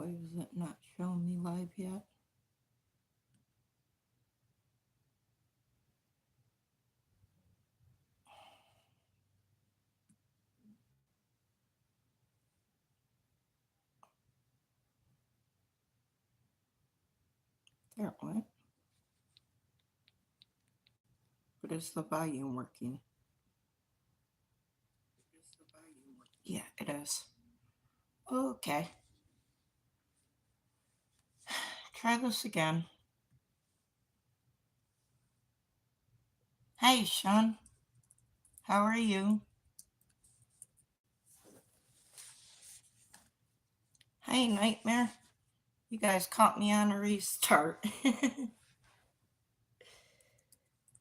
Why is it not showing me live yet? There it went. But is the volume working? Yeah, it is. Okay. Try this again. Hey, Sean. How are you? Hey, Nightmare. You guys caught me on a restart.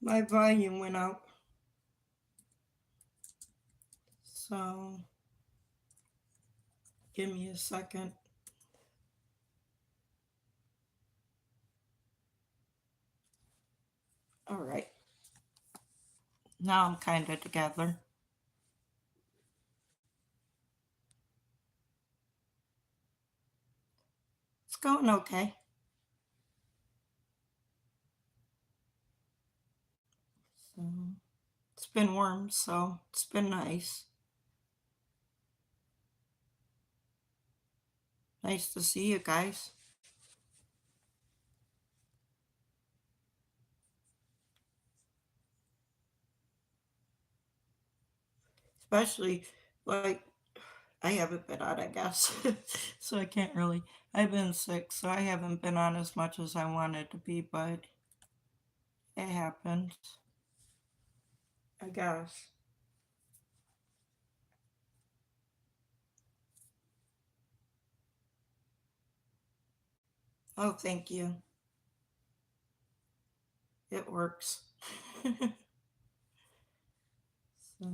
My volume went out. So, give me a second. All right. Now I'm kind of together. It's going okay. So, it's been warm, so it's been nice. Nice to see you guys. Especially, like, I haven't been on, I guess. So I can't really. I've been sick, so I haven't been on as much as I wanted to be, but it happens, I guess. Oh, thank you. It works. So,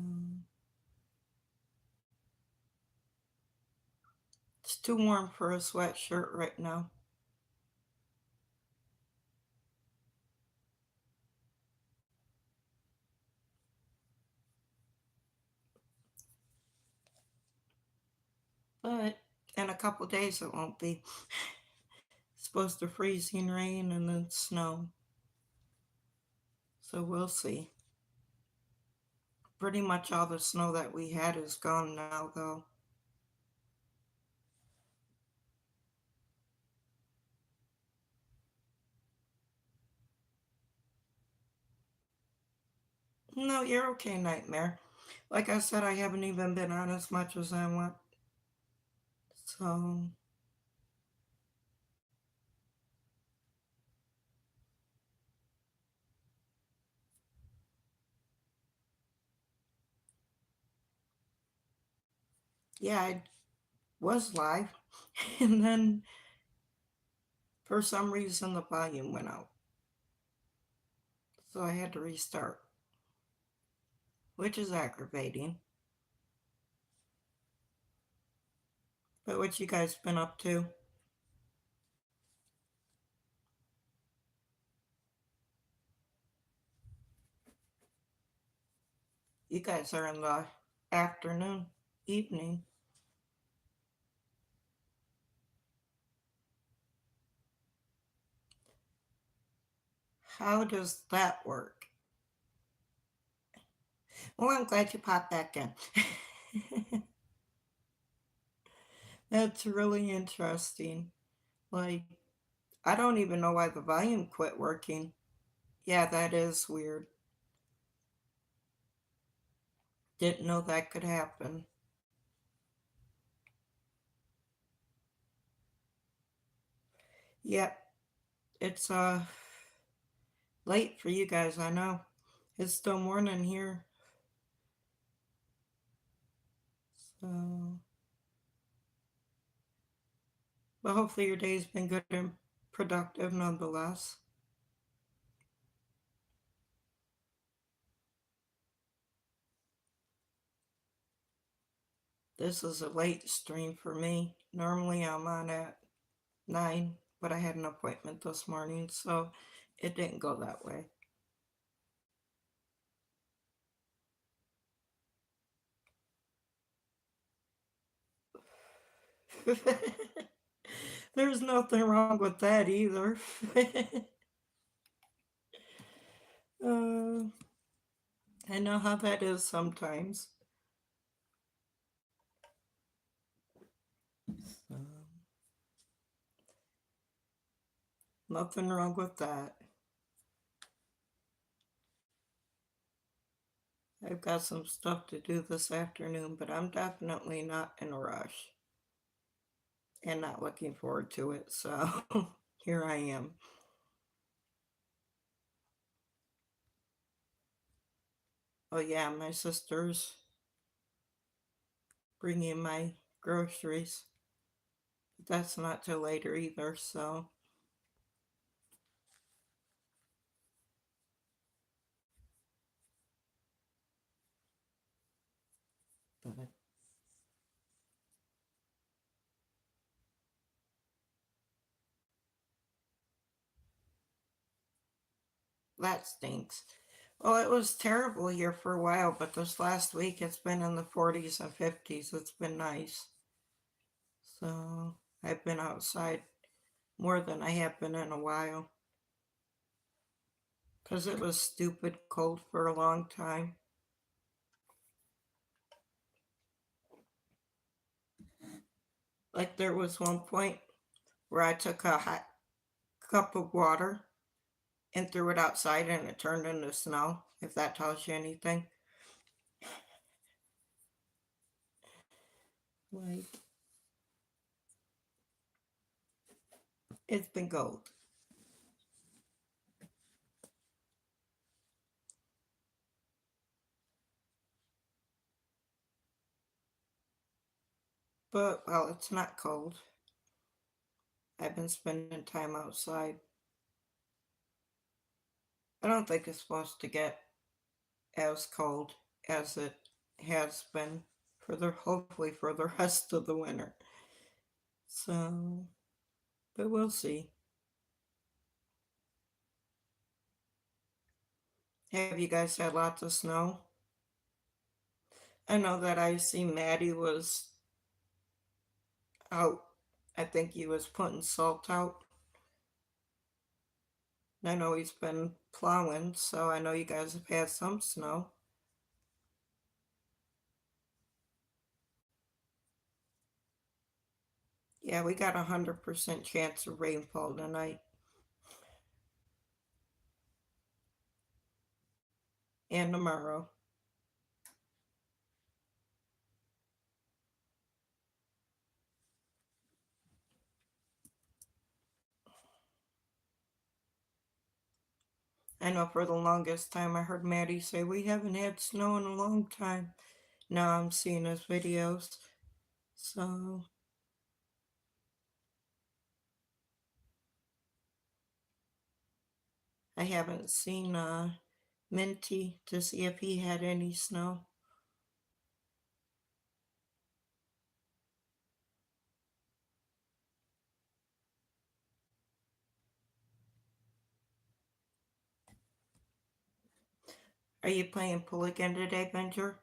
it's too warm for a sweatshirt right now. But in a couple days it won't be. It's supposed to freezing rain and then snow. So we'll see. Pretty much all the snow that we had is gone now, though. No, you're okay, Nightmare. Like I said, I haven't even been on as much as I want. So, yeah, I was live. And then for some reason the volume went out. So I had to restart, which is aggravating. But what you guys been up to? You guys are in the afternoon, evening. How does that work? Well, I'm glad you popped back in. That's really interesting. Like, I don't even know why the volume quit working. Yeah, that is weird. Didn't know that could happen. Yep, it's late for you guys, I know. It's still morning here. So, but hopefully your day's been good and productive nonetheless. This is a late stream for me. Normally I'm on at 9, but I had an appointment this morning, so it didn't go that way. There's nothing wrong with that either. uh, I know how that is sometimes. So, nothing wrong with that. I've got some stuff to do this afternoon, but I'm definitely not in a rush and not looking forward to it. So here I am. Oh, yeah, my sister's bringing my groceries. But that's not till later either, so. But that stinks. Well, it was terrible here for a while, but this last week it's been in the 40s and 50s. It's been nice. So I've been outside more than I have been in a while because it was stupid cold for a long time. Like there was one point where I took a hot cup of water and threw it outside and it turned into snow, if that tells you anything. Like, it's been cold. But, well, it's not cold. I've been spending time outside. I don't think it's supposed to get as cold as it has been for the hopefully for the rest of the winter. So, but we'll see. Have you guys had lots of snow? I know that I see Maddie was out. I think he was putting salt out. I know he's been plowing, so I know you guys have had some snow. Yeah, we got 100% chance of rainfall tonight and tomorrow. I know for the longest time I heard Maddie say, we haven't had snow in a long time. Now I'm seeing his videos. So I haven't seen Minty to see if he had any snow. Are you playing pool again today, Benjer?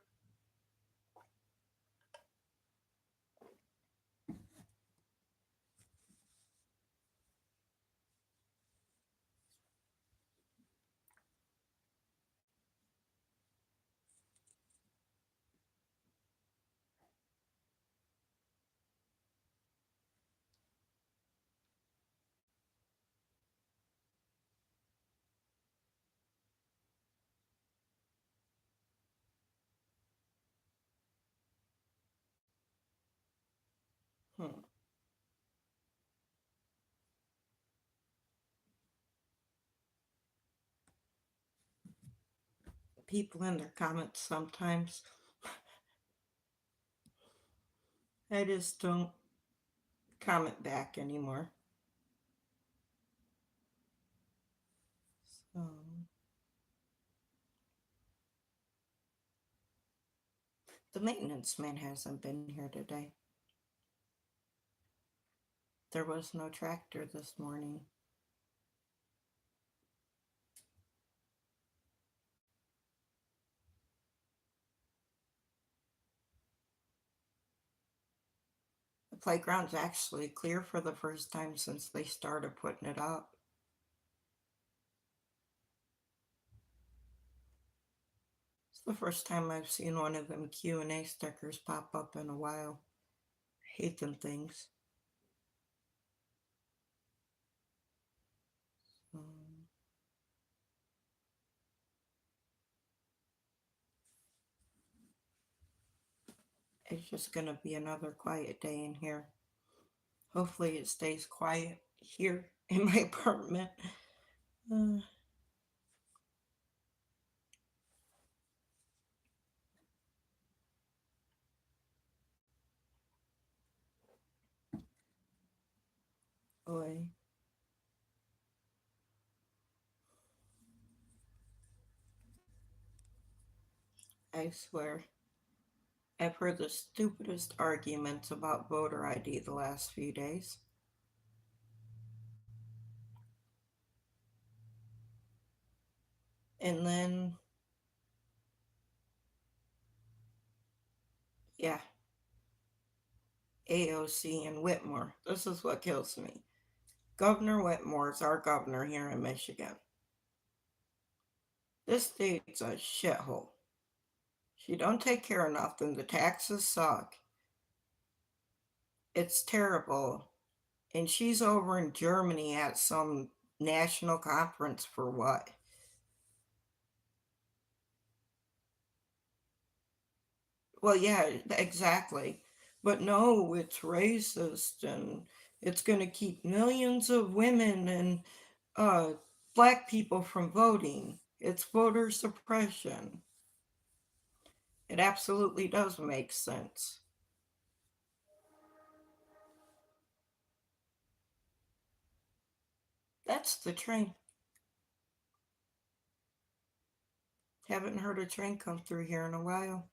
Hmm. People in their comments sometimes. I just don't comment back anymore. So the maintenance man hasn't been here today. There was no tractor this morning. The playground's actually clear for the first time since they started putting it up. It's the first time I've seen one of them Q&A stickers pop up in a while. I hate them things. It's just gonna be another quiet day in here. Hopefully it stays quiet here in my apartment. Uh, boy, I swear. I've heard the stupidest arguments about voter ID the last few days. And then, yeah, AOC and Whitmer. This is what kills me. Governor Whitmer is our governor here in Michigan. This state's a shithole. She don't take care of nothing. The taxes suck. It's terrible. And she's over in Germany at some national conference for what? Well, yeah, exactly. But no, it's racist and it's going to keep millions of women and uh, black people from voting. It's voter suppression. It absolutely does make sense. That's the train. Haven't heard a train come through here in a while.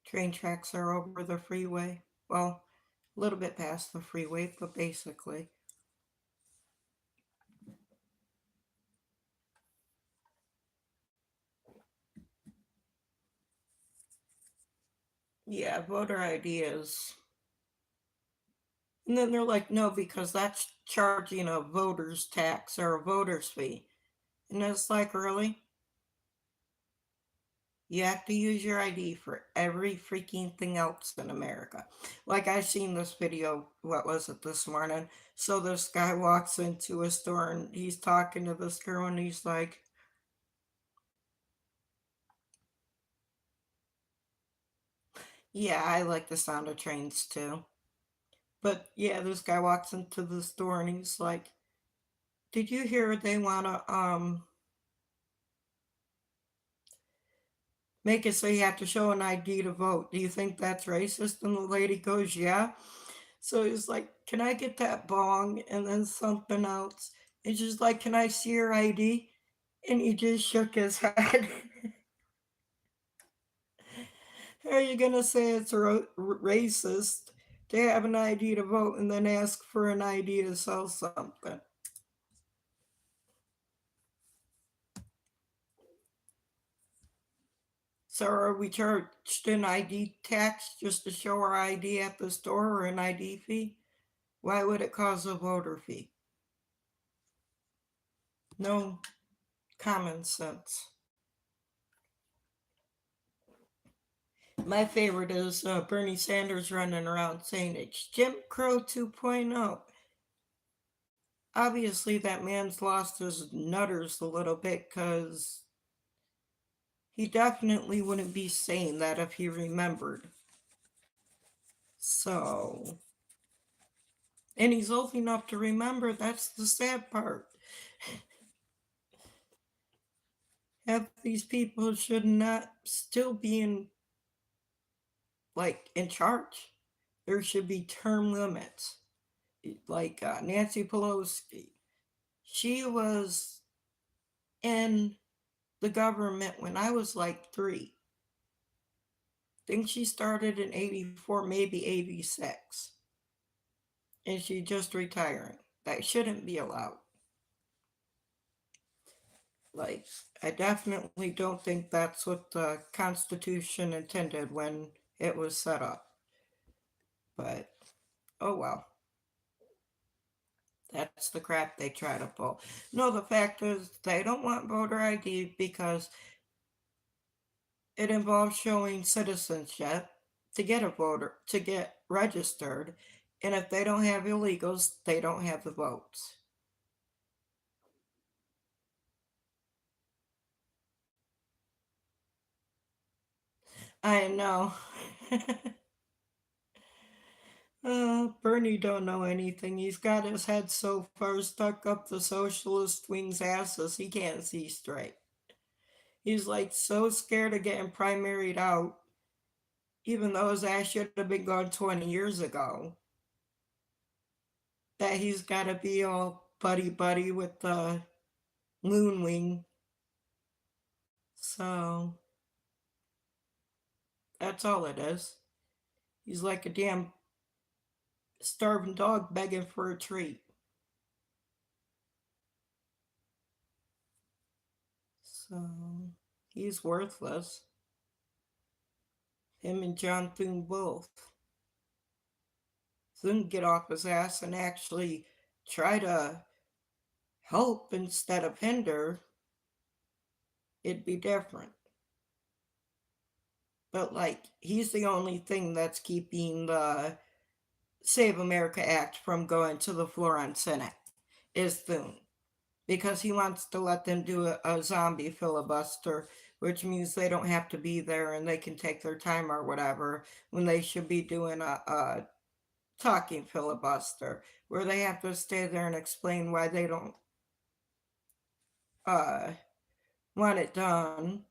Train tracks are over the freeway. Well, a little bit past the freeway, but basically. Yeah, voter ID is. And then they're like, no, because that's charging a voter's tax or a voter's fee. And it's like, really? You have to use your ID for every freaking thing else in America. Like I seen this video, what was it this morning? So this guy walks into a store and he's talking to this girl and he's like, yeah, I like the sound of trains too. But yeah, this guy walks into the store and he's like, did you hear they wanna make it so you have to show an ID to vote? Do you think that's racist? And the lady goes, yeah. So he's like, can I get that bong? And then something else. It's just like, can I see your ID? And he just shook his head. How are you going to say it's racist to have an ID to vote and then ask for an ID to sell something? So are we charged an ID tax just to show our ID at the store or an ID fee? Why would it cause a voter fee? No common sense. My favorite is Bernie Sanders running around saying it's Jim Crow 2.0. Obviously, that man's lost his nutters a little bit because he definitely wouldn't be saying that if he remembered. So, and he's old enough to remember, that's the sad part. Half these people should not still be in charge. There should be term limits. Like Nancy Pelosi, she was in the government when I was like 3. I think she started in 84, maybe 86. And she just retiring. That shouldn't be allowed. Like, I definitely don't think that's what the Constitution intended when it was set up. But Oh well, that's the crap they try to pull. No, the fact is they don't want voter ID because it involves showing citizenship to get a voter, to get registered. And if they don't have illegals, they don't have the votes. I know. Bernie don't know anything. He's got his head so far stuck up the socialist wing's asses he can't see straight. He's like so scared of getting primaried out, even though his ass should have been gone 20 years ago, that he's got to be all buddy buddy with the loon wing. So that's all it is. He's like a damn starving dog begging for a treat. So he's worthless. Him and John Thune both. Thune get off his ass and actually try to help instead of hinder, it'd be different. But like he's the only thing that's keeping the Save America Act from going to the floor on Senate is Thune. Because he wants to let them do a zombie filibuster, which means they don't have to be there and they can take their time or whatever, when they should be doing a talking filibuster where they have to stay there and explain why they don't uh, want it done,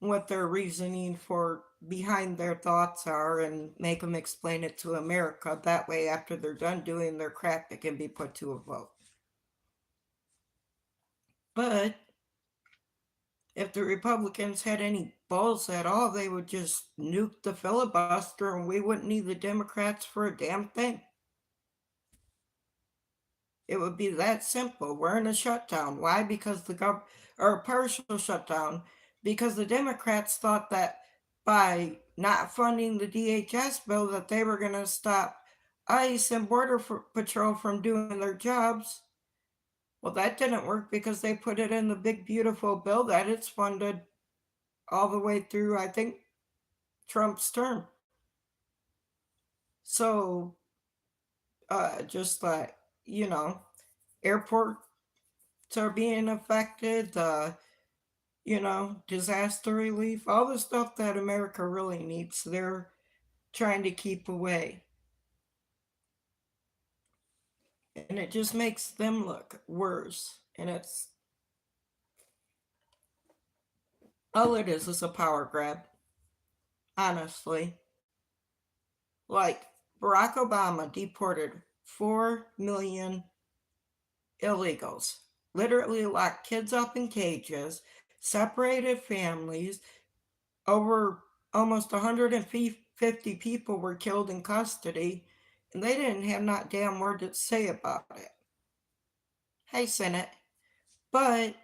what their reasoning for behind their thoughts are, and make them explain it to America. That way, after they're done doing their crap, it can be put to a vote. But if the Republicans had any balls at all, they would just nuke the filibuster and we wouldn't need the Democrats for a damn thing. It would be that simple. We're in a shutdown. Why? Because or a partial shutdown, because the Democrats thought that by not funding the DHS bill that they were going to stop ICE and Border Patrol from doing their jobs. Well, that didn't work because they put it in the big beautiful bill that it's funded all the way through, I think, Trump's term. So, just like, you know, airports are being affected, disaster relief, all the stuff that America really needs, they're trying to keep away. And it just makes them look worse. And it's all it is a power grab, honestly. Like, Barack Obama deported 4 million illegals, literally locked kids up in cages, separated families. Over almost 150 people were killed in custody, and they didn't have not damn word to say about it. Hey, Senate. But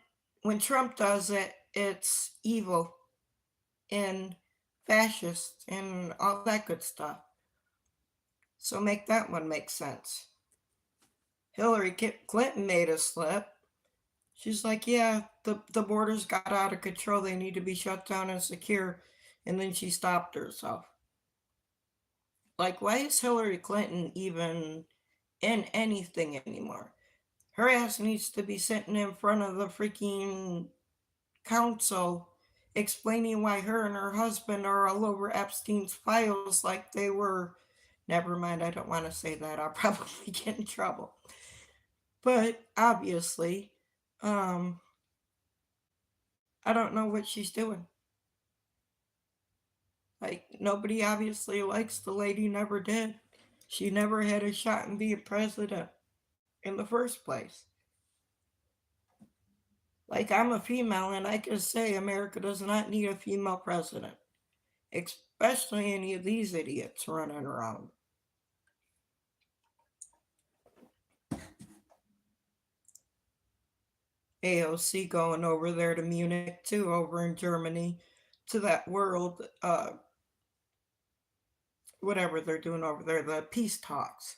when Trump does it, it's evil and fascist and all that good stuff. So make that one make sense. Hillary Clinton made a slip. She's like, yeah, the borders got out of control. They need to be shut down and secure. And then she stopped herself. Like, why is Hillary Clinton even in anything anymore? Her ass needs to be sitting in front of the freaking council explaining why her and her husband are all over Epstein's files like they were. Never mind, I don't want to say that. I'll probably get in trouble. But obviously, I don't know what she's doing. Like, nobody obviously likes the lady, never did. She never had a shot in being president in the first place. Like, I'm a female and I can say America does not need a female president, especially any of these idiots running around. AOC going over there to Munich too, over in Germany, to that World whatever they're doing over there, the peace talks.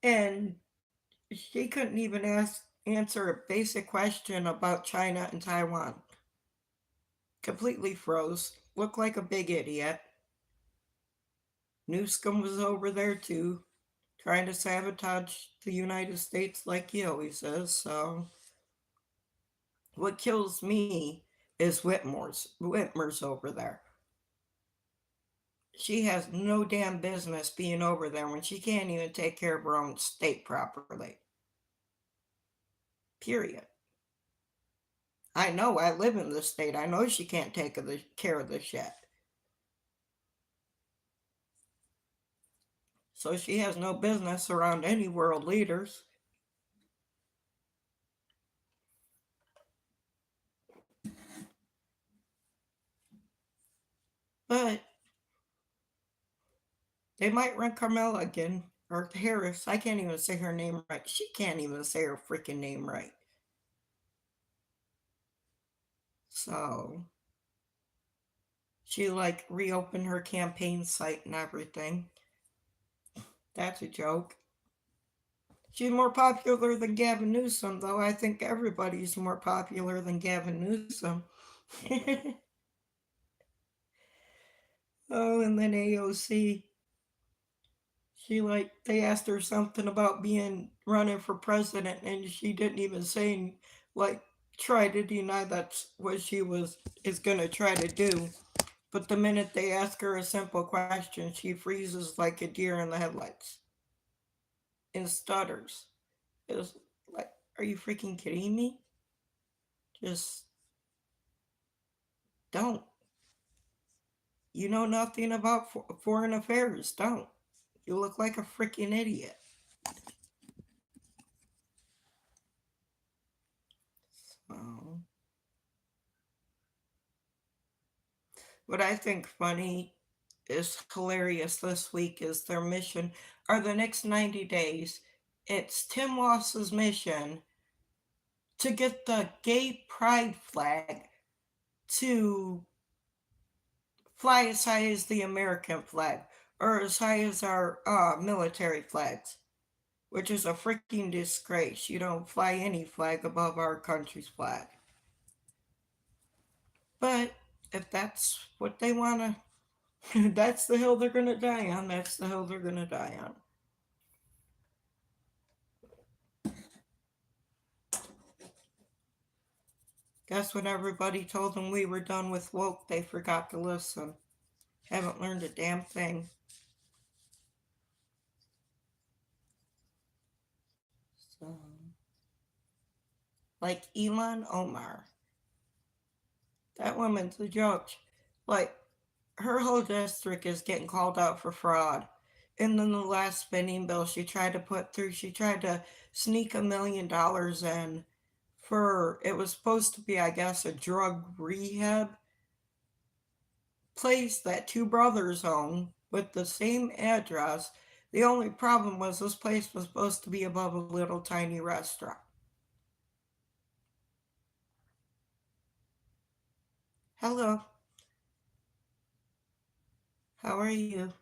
And she couldn't even answer a basic question about China and Taiwan. Completely froze, looked like a big idiot. Newscomb was over there too, trying to sabotage the United States like he always does. So what kills me is Whitmer's over there. She has no damn business being over there when she can't even take care of her own state properly. Period. I know, I live in the state. I know she can't take care of the shit. So she has no business around any world leaders. But they might run Carmela again, or Harris. I can't even say her name right. She can't even say her freaking name right. So she like reopened her campaign site and everything. That's a joke. She's more popular than Gavin Newsom, though. I think everybody's more popular than Gavin Newsom. Oh, and then AOC, she like they asked her something about being running for president, and she didn't even say like try to deny that's what she is gonna try to do. But the minute they ask her a simple question, she freezes like a deer in the headlights and stutters. It's like, are you freaking kidding me? Just don't. You know nothing about foreign affairs. Don't. You look like a freaking idiot. So, what I think funny is hilarious this week is their mission, or the next 90 days. It's Tim Walz's mission to get the gay pride flag to fly as high as the American flag or as high as our military flags, which is a freaking disgrace. You don't fly any flag above our country's flag. But if that's what they want to, that's the hill they're going to die on. That's the hill they're going to die on. Guess when everybody told them we were done with woke, they forgot to listen. Haven't learned a damn thing. So, like Ilhan Omar, that woman's a joke. Like, her whole district is getting called out for fraud. And then the last spending bill she tried to put through, she tried to sneak $1 million in for, it was supposed to be, I guess, a drug rehab place that two brothers own with the same address. The only problem was this place was supposed to be above a little tiny restaurant. Hello, how are you?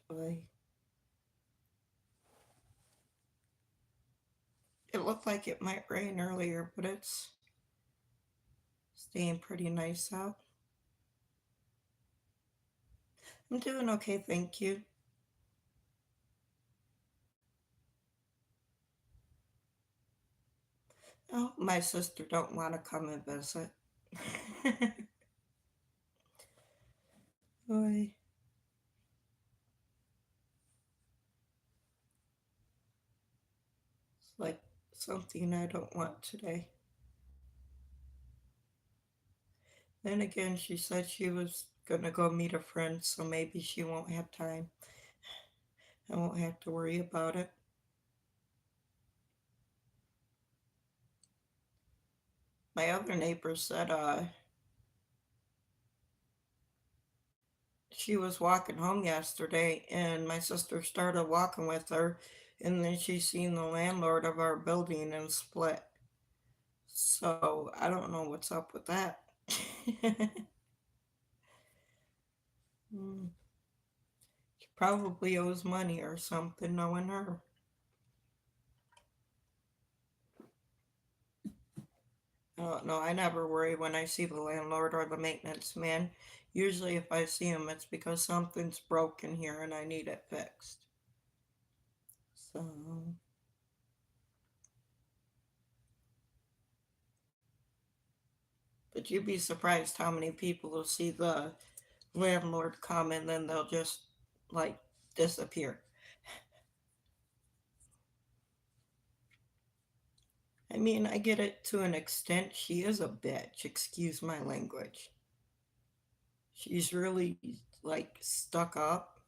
Boy, it looked like it might rain earlier, but it's staying pretty nice out. I'm doing okay, thank you. Oh, my sister don't want to come and visit. Boy, it's like something I don't want today. Then again, she said she was gonna go meet a friend, so maybe she won't have time. I won't have to worry about it. My other neighbor said she was walking home yesterday and my sister started walking with her and then she seen the landlord of our building and split. So I don't know what's up with that. Hmm. She probably owes money or something, knowing her. I don't know. I never worry when I see the landlord or the maintenance man. Usually, if I see him, it's because something's broken here and I need it fixed. So, but you'd be surprised how many people will see the landlord come and then they'll just like disappear. I mean, I get it to an extent. She is a bitch, excuse my language. She's really like stuck up.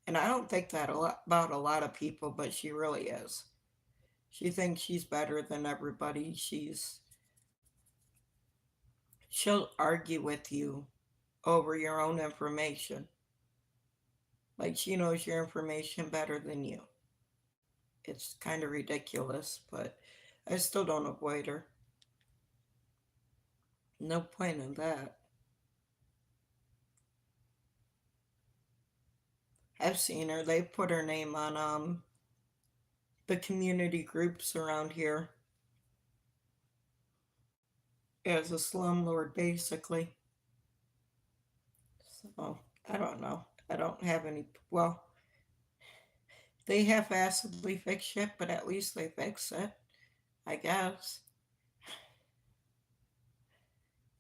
And I don't think that about a lot of people, but she really is. She thinks she's better than everybody. She'll argue with you over your own information. Like she knows your information better than you. It's kind of ridiculous, but I still don't avoid her. No point in that. I've seen her. They put her name on the community groups around here as a slumlord, basically. So I don't know. I don't have any. Well, they half-assedly fix shit, but at least they fix it. I guess.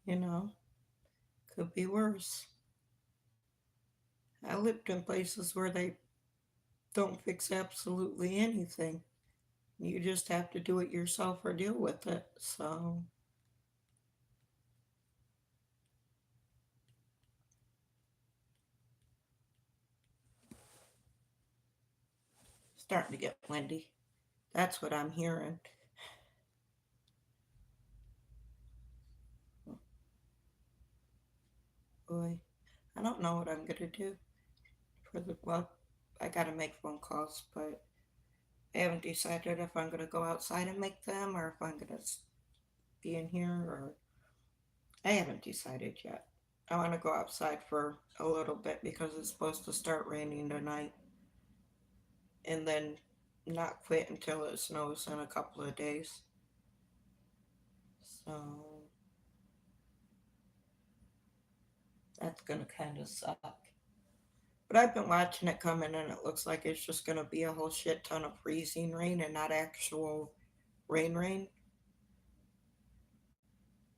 You know, could be worse. I lived in places where they don't fix absolutely anything. You just have to do it yourself or deal with it. So, starting to get windy. That's what I'm hearing. Boy, I don't know what I'm gonna do for the well. I gotta make phone calls, but I haven't decided if I'm gonna go outside and make them or if I'm gonna be in here or I haven't decided yet. I want to go outside for a little bit because it's supposed to start raining tonight and then not quit until it snows in a couple of days. So that's gonna kind of suck. But I've been watching it coming and it looks like it's just gonna be a whole shit ton of freezing rain and not actual rain,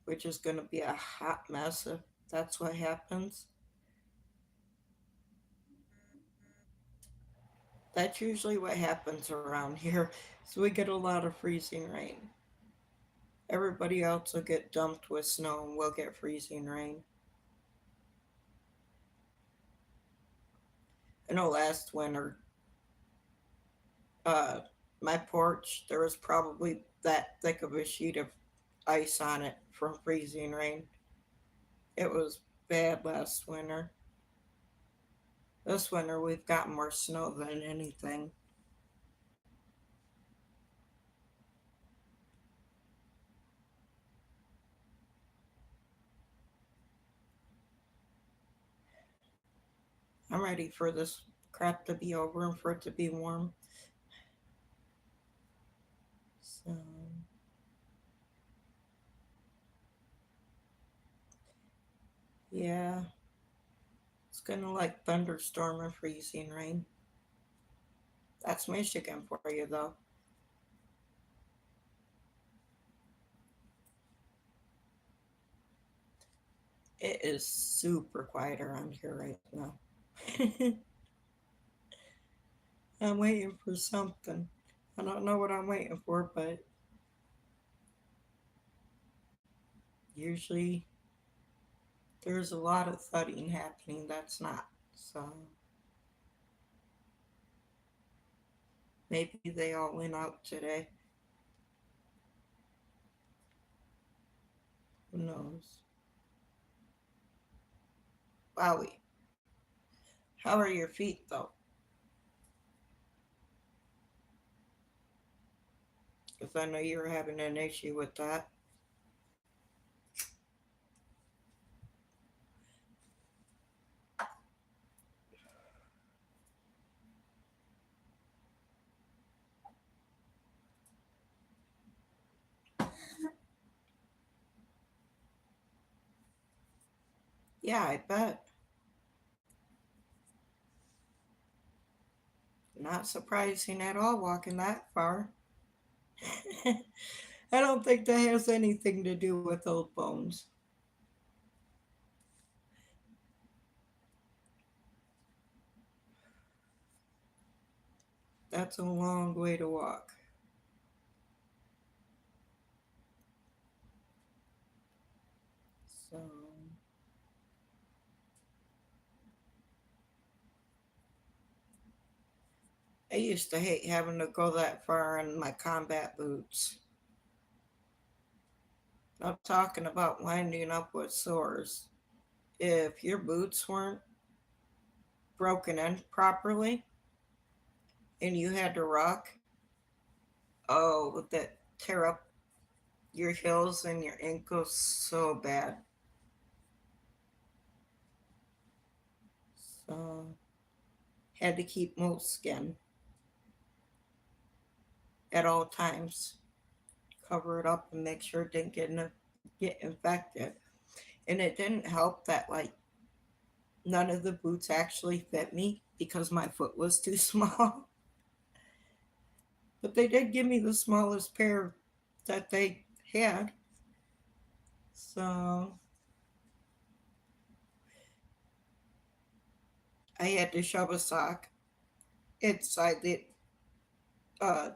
which is gonna be a hot mess if that's what happens. That's usually what happens around here. So we get a lot of freezing rain. Everybody else will get dumped with snow and we'll get freezing rain. I know last winter, uh, my porch, there was probably that thick of a sheet of ice on it from freezing rain. It was bad last winter. This winter, we've got more snow than anything. I'm ready for this crap to be over and for it to be warm. So, yeah, it's gonna like thunderstorm and freezing rain. That's Michigan for you, though. It is super quiet around here right now. I'm waiting for something. I don't know what I'm waiting for, but usually there's a lot of thudding happening that's not. So maybe they all went out today. Who knows? Wowie. How are your feet though? Because I know you were having an issue with that. Yeah, I bet. Not surprising at all walking that far. I don't think that has anything to do with old bones. That's a long way to walk. So I used to hate having to go that far in my combat boots. I'm talking about winding up with sores. If your boots weren't broken in properly and you had to rock, oh, would that tear up your heels and your ankles so bad. So had to keep moleskin at all times. Cover it up and make sure it didn't get infected. And it didn't help that like none of the boots actually fit me because my foot was too small. But they did give me the smallest pair that they had. So I had to shove a sock inside uh,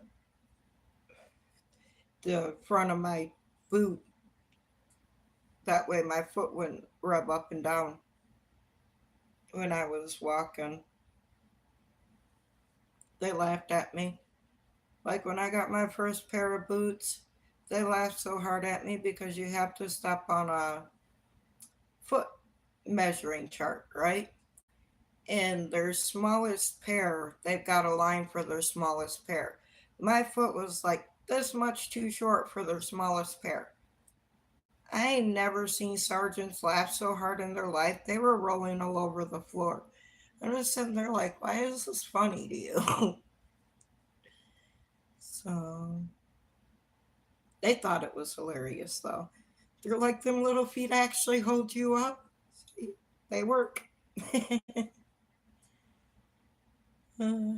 the front of my boot. That way my foot wouldn't rub up and down when I was walking. They laughed at me. Like when I got my first pair of boots, they laughed so hard at me because you have to step on a foot measuring chart, right? And their smallest pair, they've got a line for their smallest pair. My foot was like this much too short for their smallest pair. I ain't never seen sergeants laugh so hard in their life. They were rolling all over the floor. I'm just sitting there like, why is this funny to you? So they thought it was hilarious though. They're like, them little feet actually hold you up. See, they work. uh,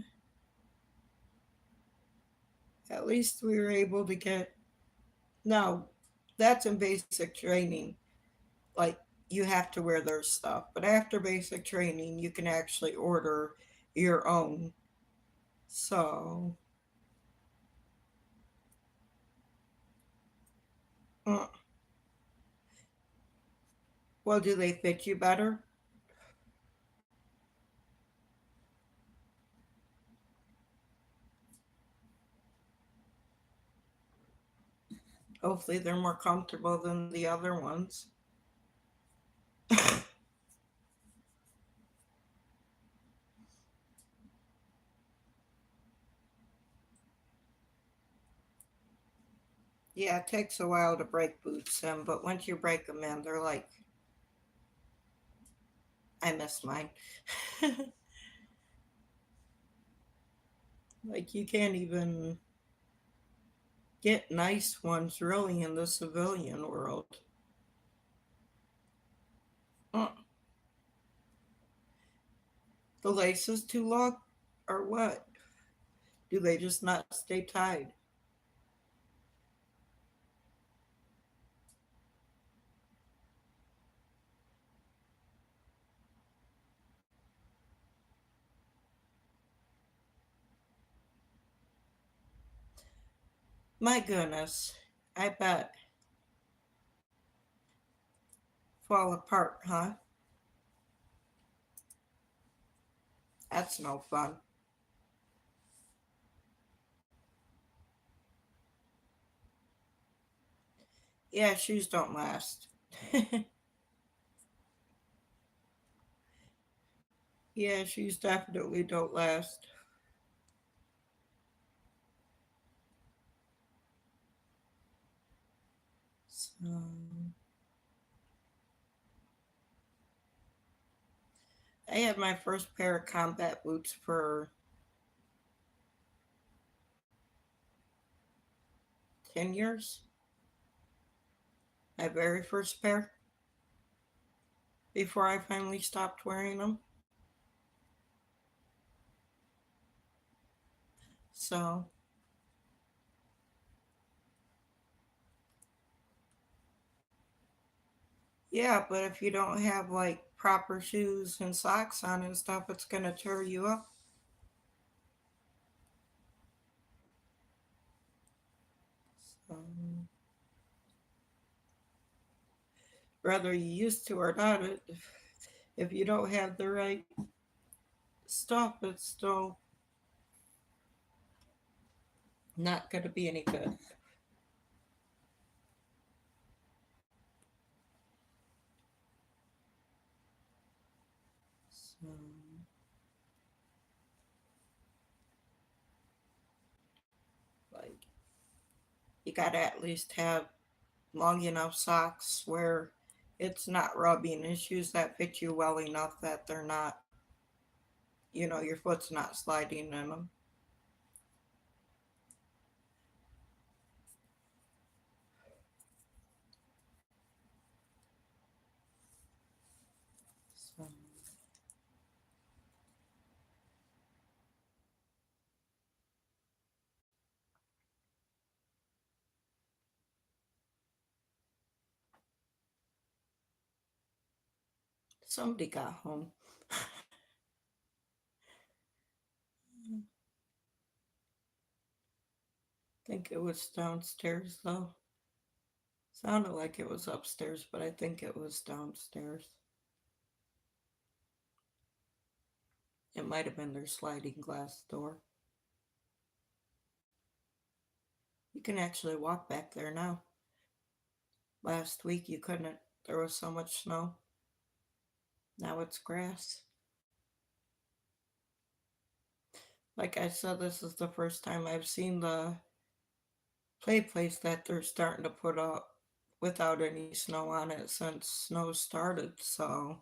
at least we were able to get. Now, that's in basic training. Like, you have to wear their stuff. But after basic training, you can actually order your own. So, uh, well, do they fit you better? Hopefully, they're more comfortable than the other ones. Yeah, it takes a while to break boots in, but once you break them in, they're like, I miss mine. Like, you can't even get nice ones really in the civilian world. Uh, the lace is too long, or what? Do they just not stay tied? My goodness, I bet. Fall apart, huh? That's no fun. Yeah, shoes don't last. Yeah, shoes definitely don't last. Um, I had my first pair of combat boots for 10 years. My very first pair before I finally stopped wearing them. So, yeah, but if you don't have like proper shoes and socks on and stuff, it's going to tear you up. So, whether you used to or not, if you don't have the right stuff, it's still not going to be any good. So, like, you got to at least have long enough socks where it's not rubbing and shoes that fit you well enough that they're not, your foot's not sliding in them. So, somebody got home. I think it was downstairs though. Sounded like it was upstairs, but I think it was downstairs. It might have been their sliding glass door. You can actually walk back there now. Last week you couldn't. There was so much snow. Now it's grass. Like I said, this is the first time I've seen the play place that they're starting to put up without any snow on it since snow started. So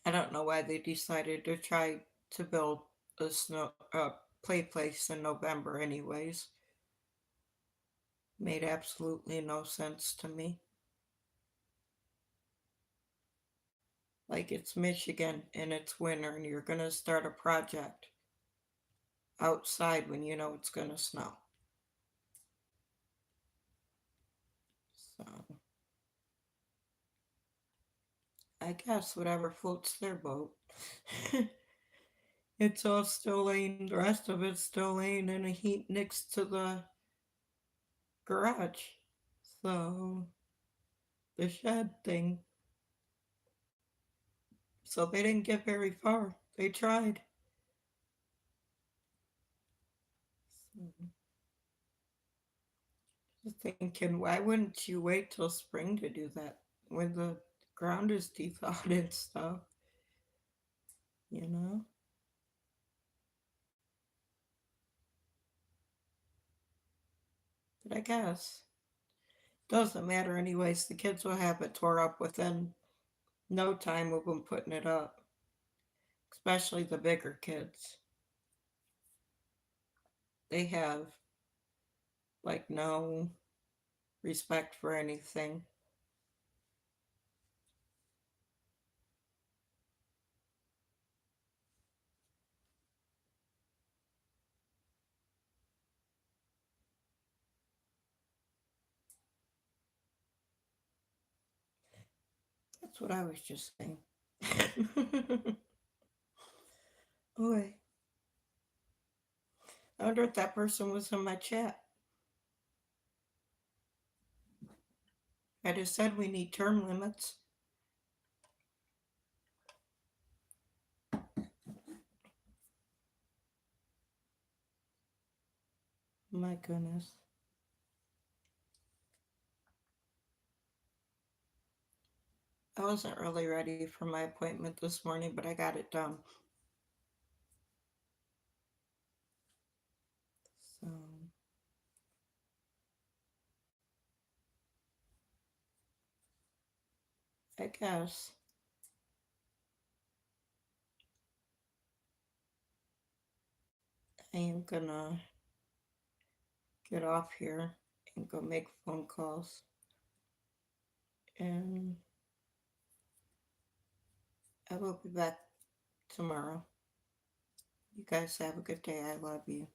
I don't know why they decided to try to build a play place in November anyways. Made absolutely no sense to me. Like it's Michigan and it's winter and you're going to start a project outside when you know it's going to snow. So I guess whatever floats their boat. It's all still laying, the rest of it's still laying in a heap next to the garage. So the shed thing. So they didn't get very far. They tried. So, just thinking, why wouldn't you wait till spring to do that when the ground is thawed and stuff? You know? But I guess doesn't matter anyways. The kids will have it tore up within no time of them putting it up, especially the bigger kids. They have like no respect for anything. That's what I was just saying. Boy, I wonder if that person was in my chat. I just said we need term limits. My goodness. I wasn't really ready for my appointment this morning, but I got it done. So I guess I am gonna get off here and go make phone calls. And I will be back tomorrow. You guys have a good day. I love you.